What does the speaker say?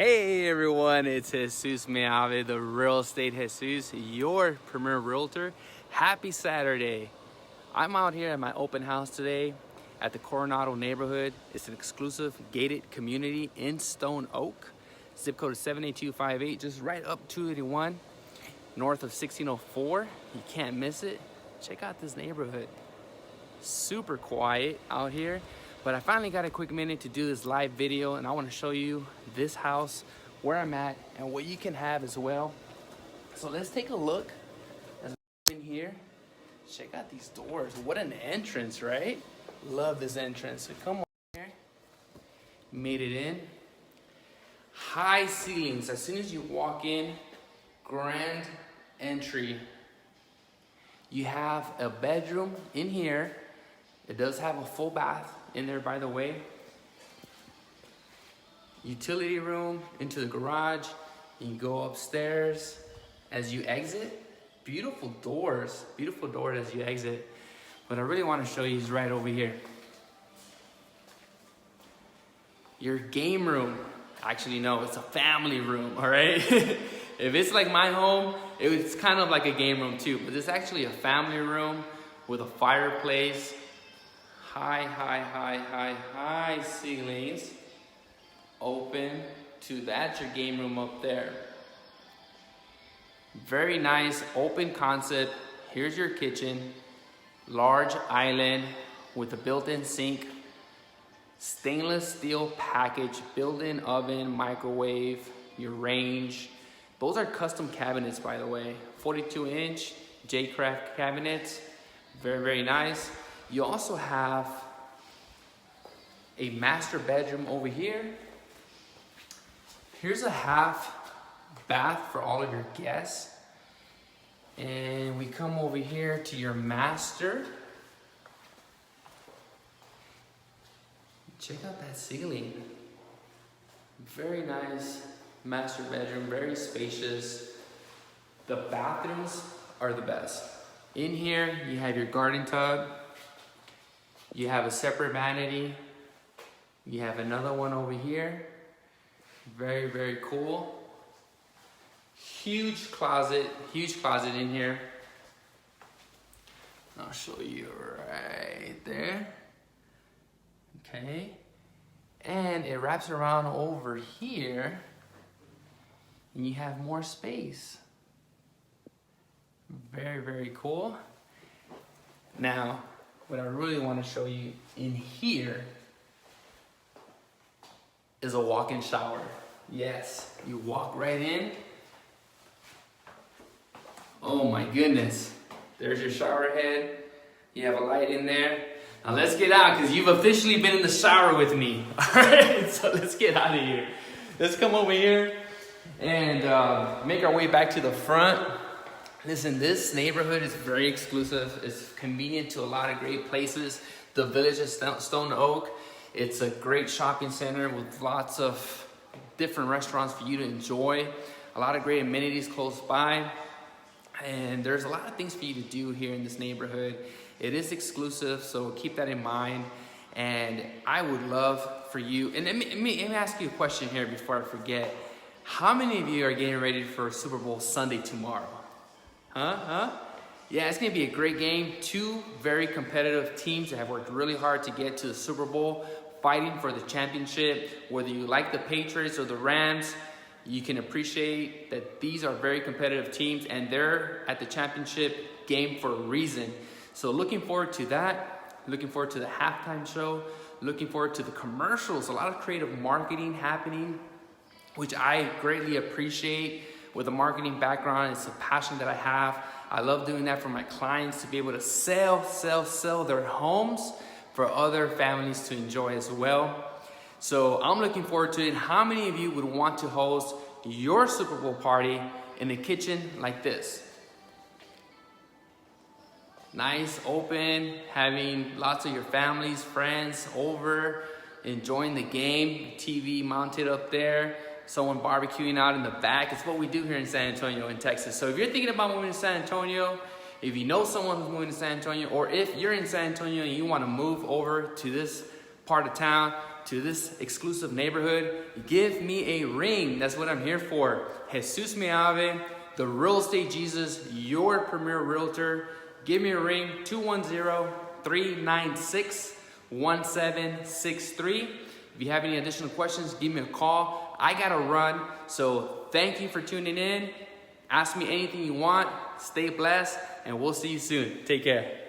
Hey everyone, it's Jesus Meave, the Real Estate Jesus, your premier realtor. Happy Saturday. I'm out here at my open house today at the Coronado neighborhood. It's an exclusive gated community in Stone Oak. Zip code is 78258, just right up 281, north of 1604. You can't miss it. Check out this neighborhood. Super quiet out here. But I finally got a quick minute to do this live video, and I want to show you this house, where I'm at, and what you can have as well. So let's take a look as we're in here. Check out these doors. What an entrance, right? Love this entrance. So come on here. Made it in. High ceilings. As soon as you walk in, grand entry. You have a bedroom in here. It does have a full bath in there, by the way. Utility room into the garage. You can go upstairs as you exit. Beautiful doors as you exit. What I really want to show you is right over here. Your game room. Actually, no, it's a family room, all right? If it's like my home, it's kind of like a game room too, but it's actually a family room with a fireplace. High ceilings. Open to that, your game room up there. Very nice, open concept. Here's your kitchen. Large island with a built-in sink. Stainless steel package, built-in oven, microwave, your range. Those are custom cabinets, by the way. 42-inch J-Craft cabinets. Very, very nice. You also have a master bedroom over here. Here's a half bath for all of your guests. And we come over here to your master. Check out that ceiling. Very nice master bedroom, very spacious. The bathrooms are the best. In here, you have your garden tub. You have a separate vanity. You have another one over here. Very, very cool. Huge closet in here. I'll show you right there. Okay. And it wraps around over here, and you have more space. Very, very cool. Now, what I really want to show you in here is a walk-in shower. Yes, you walk right in. Oh my goodness. There's your shower head. You have a light in there. Now let's get out, because you've officially been in the shower with me. All right, so let's get out of here. Let's come over here and make our way back to the front. Listen, this neighborhood is very exclusive. It's convenient to a lot of great places. The village of Stone Oak. It's a great shopping center with lots of different restaurants for you to enjoy. A lot of great amenities close by. And there's a lot of things for you to do here in this neighborhood. It is exclusive, so keep that in mind. And I would love for you, and let me ask you a question here before I forget. How many of you are getting ready for Super Bowl Sunday tomorrow? Huh? Yeah, it's gonna be a great game. Two very competitive teams that have worked really hard to get to the Super Bowl, fighting for the championship. Whether you like the Patriots or the Rams, you can appreciate that these are very competitive teams, and they're at the championship game for a reason. So looking forward to that. Looking forward to the halftime show. Looking forward to the commercials. A lot of creative marketing happening, which I greatly appreciate. With a marketing background, it's a passion that I have. I love doing that for my clients, to be able to sell their homes for other families to enjoy as well. So I'm looking forward to it. How many of you would want to host your Super Bowl party in a kitchen like this? Nice, open, having lots of your families, friends over, enjoying the game, TV mounted up there. Someone barbecuing out in the back. It's what we do here in San Antonio in Texas. So if you're thinking about moving to San Antonio, if you know someone who's moving to San Antonio, or if you're in San Antonio and you want to move over to this part of town, to this exclusive neighborhood, give me a ring. That's what I'm here for. Jesus Meave, the real estate Jesus, your premier realtor. Give me a ring, 210-396-1763. If you have any additional questions, give me a call. I gotta run, so thank you for tuning in. Ask me anything you want. Stay blessed, and we'll see you soon. Take care.